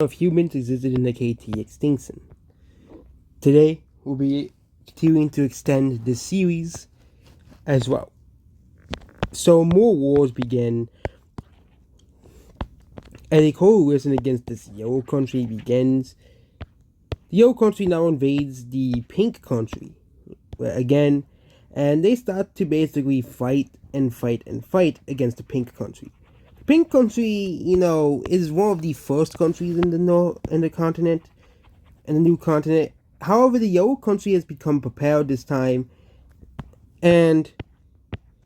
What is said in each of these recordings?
of humans existed in the KT extinction. Today, we'll be continuing to extend this series as well. So more wars begin, and a coalition against this yellow country begins. The yellow country now invades the pink country again, and they start to basically fight against the pink country. The pink country, is one of the first countries in the continent, in the new continent. However, the yellow country has become prepared this time, and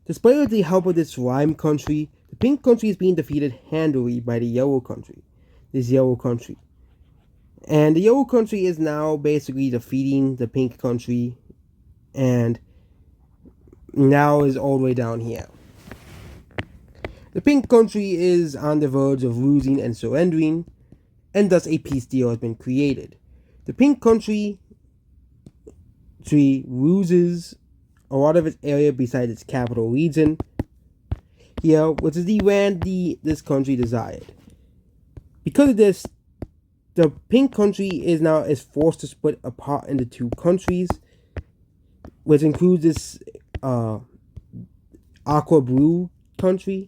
despite the help of this lime country, the pink country is being defeated handily by the yellow country. And the yellow country is now basically defeating the pink country, and now is all the way down here. The pink country is on the verge of losing and surrendering, and thus a peace deal has been created. The pink country loses a lot of its area besides its capital region here, which is the land this country desired. Because of this, the pink country is forced to split apart into two countries, which includes this aqua blue country.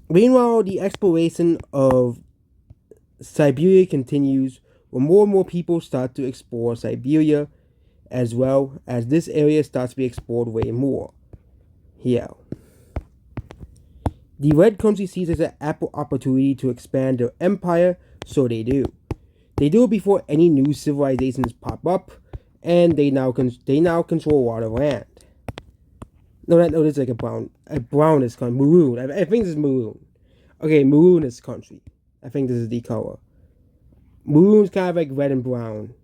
Meanwhile, the exploration of Siberia continues, where more and more people start to explore Siberia, as well as this area starts to be explored way more. Here, the red country sees it as an ample opportunity to expand their empire, so they do. They do it before any new civilizations pop up, and they now control a lot of land. No, this is like a brownish country, maroon. I think this is maroon. Okay, maroonish country. I think this is the color. Maroon's kind of like red and brown.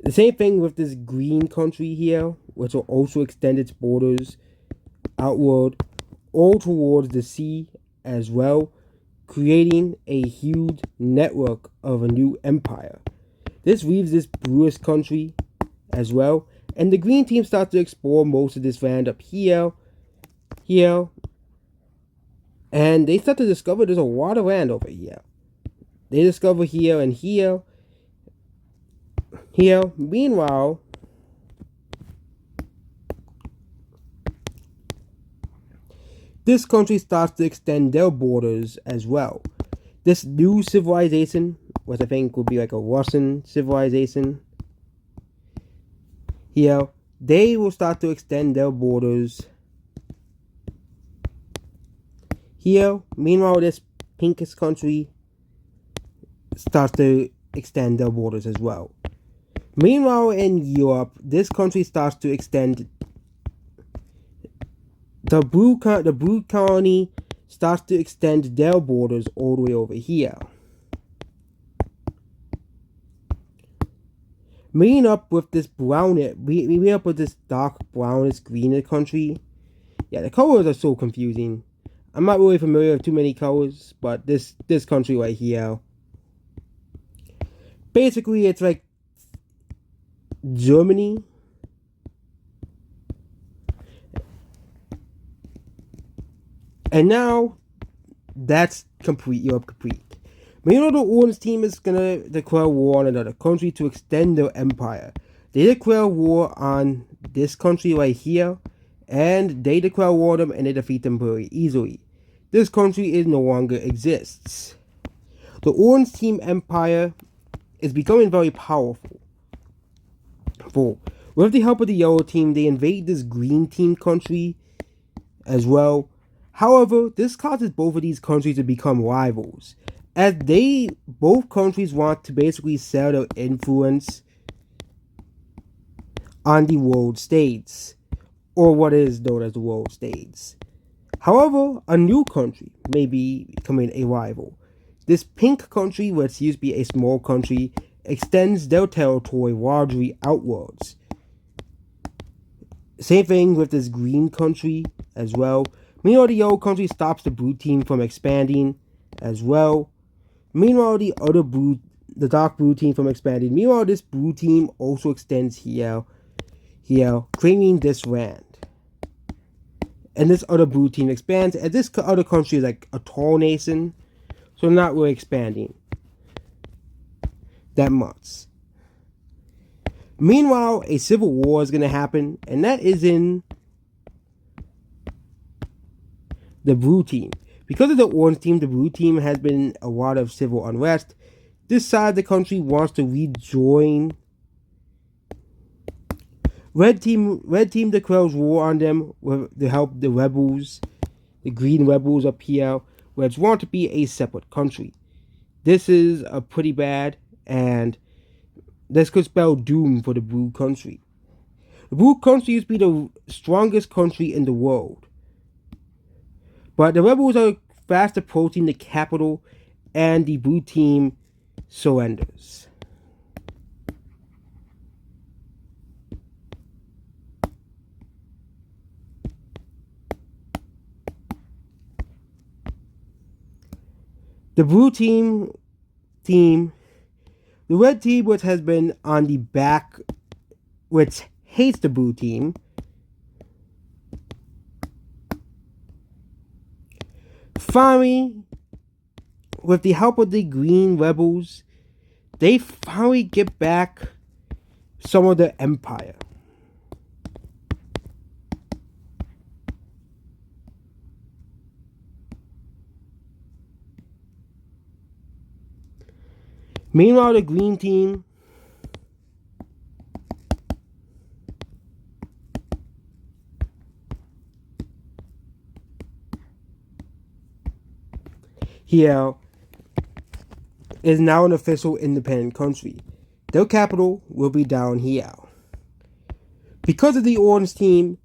The same thing with this green country here, which will also extend its borders outward, all towards the sea as well, creating a huge network of a new empire. This leaves this bluish country as well, and the green team starts to explore most of this land up here, and they start to discover there's a lot of land over here. They discover here and here. Meanwhile, this country starts to extend their borders as well. This new civilization, which I think would be like a Russian civilization, here, they will start to extend their borders here. Meanwhile, this pinkish country starts to extend their borders as well. Meanwhile, in Europe, this country starts to extend. The blue colony starts to extend their borders all the way over here. Meeting up with this dark brownish greenish country. Yeah, the colors are so confusing. I'm not really familiar with too many colors, but this country right here, basically it's like Germany. And now that's Europe complete. Meanwhile, the orange team is gonna declare war on another country to extend their empire. They declare war on this country right here, and they declare war on them, and they defeat them very easily. This country no longer exists. The orange team empire is becoming very powerful. With the help of the yellow team, they invade this green team country as well. However, this causes both of these countries to become rivals, as both countries want to basically sell their influence on the world stage, or what is known as the world stage. However, a new country may be becoming a rival. This pink country, which used to be a small country, extends their territory largely outwards. Same thing with this green country as well. Meanwhile, the yellow country stops the blue team from expanding as well. Meanwhile, the dark blue team from expanding. Meanwhile, this blue team also extends here, claiming this land. and this other blue team expands, and this other country is like a tall nation, so they're not really expanding that much. Meanwhile, a civil war is going to happen, and that is in the blue team. Because of the orange team, the blue team has been a lot of civil unrest. This side of the country wants to rejoin. Red team declares war on them to help the rebels, the green rebels up here, which want to be a separate country. This is a pretty bad, and this could spell doom for the blue country. The blue country used to be the strongest country in the world. But the rebels are fast approaching the capital, and the blue team surrenders. The blue team, the red team, which has been on the back, which hates the blue team, finally, with the help of the green rebels, they finally get back some of the empire. Meanwhile, the green team here is now an official independent country. Their capital will be down here. Because of the orange team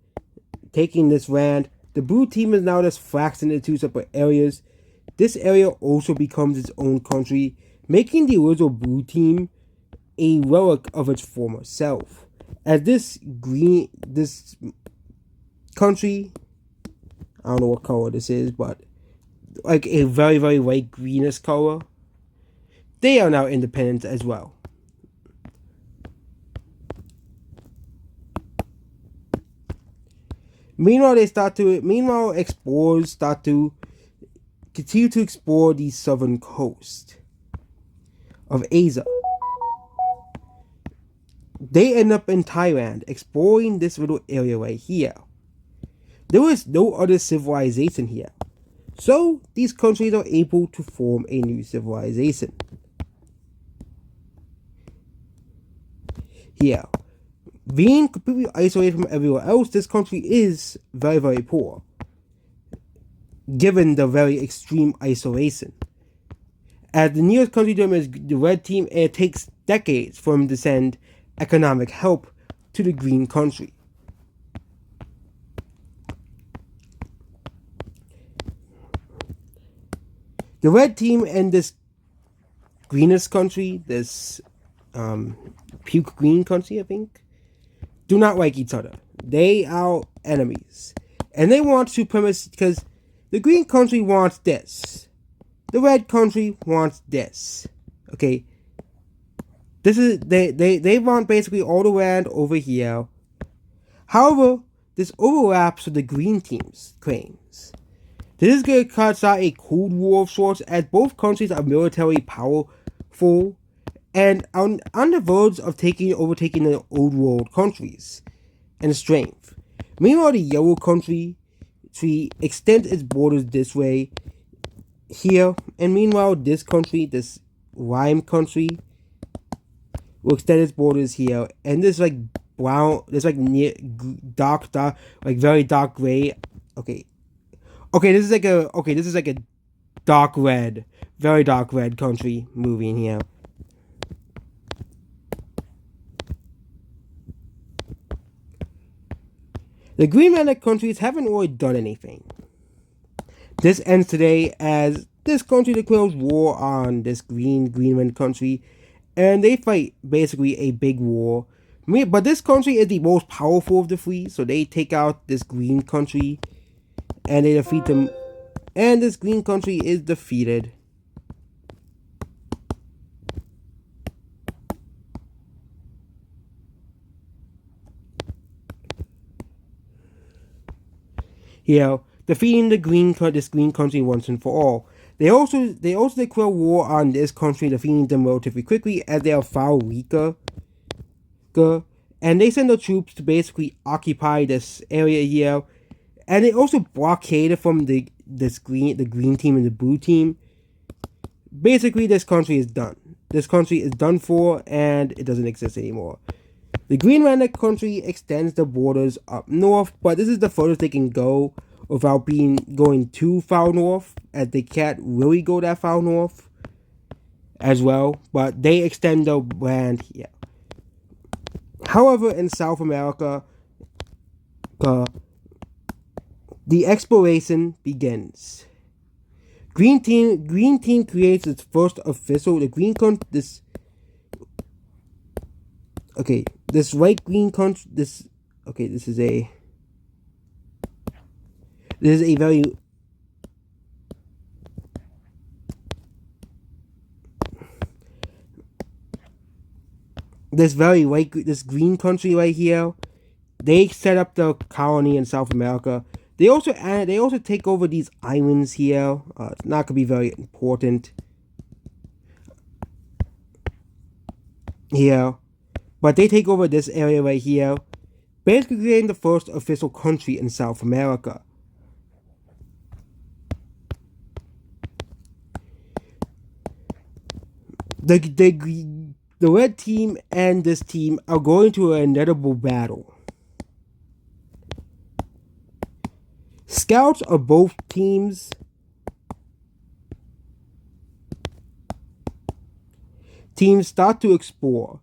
taking this land, the blue team is now just flexed into two separate areas. This area also becomes its own country, making the original blue team a relic of its former self. As this country, I don't know what color this is, but like a very, very light greenish color, they are now independent as well. Meanwhile, explorers start to continue to explore the southern coast of Asia. They end up in Thailand, exploring this little area right here. There is no other civilization here, so these countries are able to form a new civilization. Here, being completely isolated from everywhere else, this country is very, very poor, given the very extreme isolation. As the nearest country to them is the red team, and it takes decades for them to send economic help to the green country. The red team and this greenish country, this puke green country, I think, do not like each other. They are enemies. And they want supremacy because the green country wants this. The red country wants this. Okay. This is they want basically all the land over here. However, this overlaps with the green team's claims. This is going to start a cold war of sorts, as both countries are militarily powerful and on the verge of overtaking the old world countries in strength. Meanwhile, the yellow country extends its borders this way here, and meanwhile this country, this lime country, will extend its borders here, and this like brown, this like near dark, like very dark gray. This is like a dark red, very dark red country moving here. The Greenlandic countries haven't really done anything. This ends today as this country declares war on this Greenland country, and they fight basically a big war. But this country is the most powerful of the three, so they take out this green country and they defeat them, and this green country is defeated. defeating this green country once and for all. They also declare war on this country, defeating them relatively quickly as they are far weaker. And they send their troops to basically occupy this area here. And they also blockaded from the green team and the blue team. Basically, this country is done. This country is done for, and it doesn't exist anymore. The Greenlandic country extends the borders up north, but this is the furthest they can go without going too far north, as they can't really go that far north as well. But they extend the land here. However, in South America, the exploration begins. Green team creates its first official. This right green country. This is a very this green country right here. They set up the colony in South America. They also take over these islands here. It's not gonna be very important here, but they take over this area right here, basically creating the first official country in South America. The red team and this team are going to an inevitable battle. Scouts of both teams start to explore.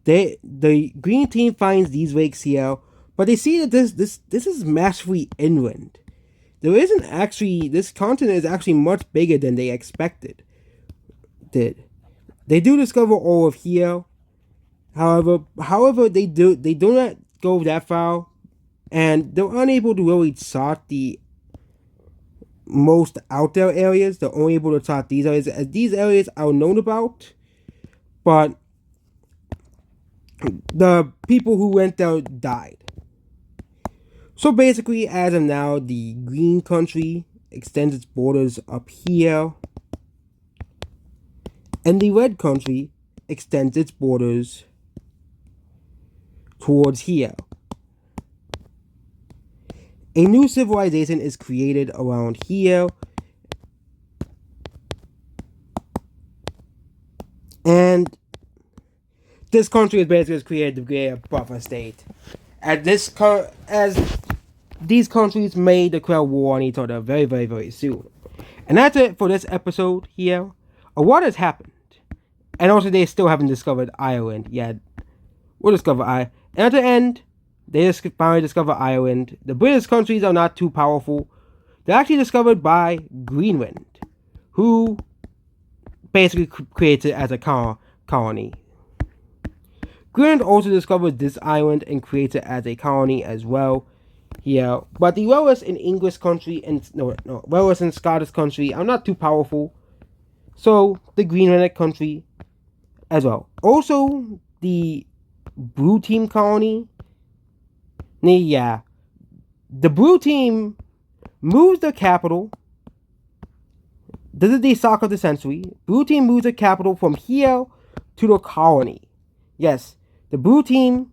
The green team finds these lakes here, but they see that this is massively inland. This continent is actually much bigger than they expected. They do discover all of here. However, they do not go that far, and they're unable to really chart the most out there areas. They're only able to chart these areas, as these areas are known about, but the people who went there died. So basically, as of now, the green country extends its borders up here, and the red country extends its borders towards here. A new civilization is created around here, and this country is basically created to create a buffer state. As these countries may declare war on each other very, very, very soon. And that's it for this episode here. What has happened? And also, they still haven't discovered Ireland yet. We'll discover Ireland. And at the end, they just finally discover Ireland. The British countries are not too powerful. They're actually discovered by Greenland, who basically creates it as a colony. Greenland also discovered this island and creates it as a colony as well. Yeah, but the Welsh and English country and Welsh and Scottish country are not too powerful. So the Greenlandic country as well. Also, the Blue Team colony. Yeah, the Blue Team moves their capital. This is the shock of the century. Blue Team moves their capital from here to the colony. Yes, the Blue Team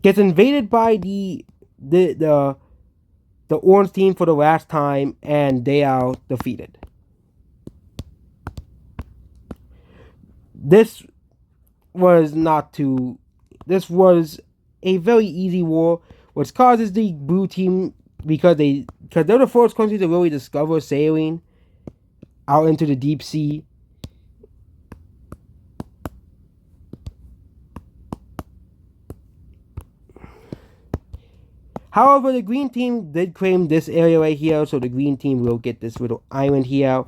gets invaded by the Orange Team for the last time, and they are defeated. This was a very easy war, which causes the Blue Team, because they're the first country to really discover sailing out into the deep sea. However, the Green Team did claim this area right here, so the Green Team will get this little island here.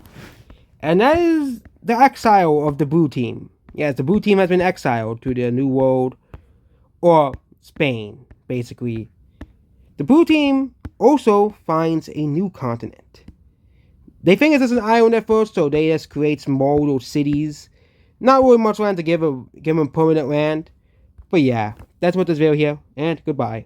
And that is the exile of the Blue Team. Yes, the Blue Team has been exiled to the New World, or Spain, basically. The Blue Team also finds a new continent. They think it's just an island at first, so they just create small little cities. Not really much land to give them permanent land. But yeah, that's what this video here, and goodbye.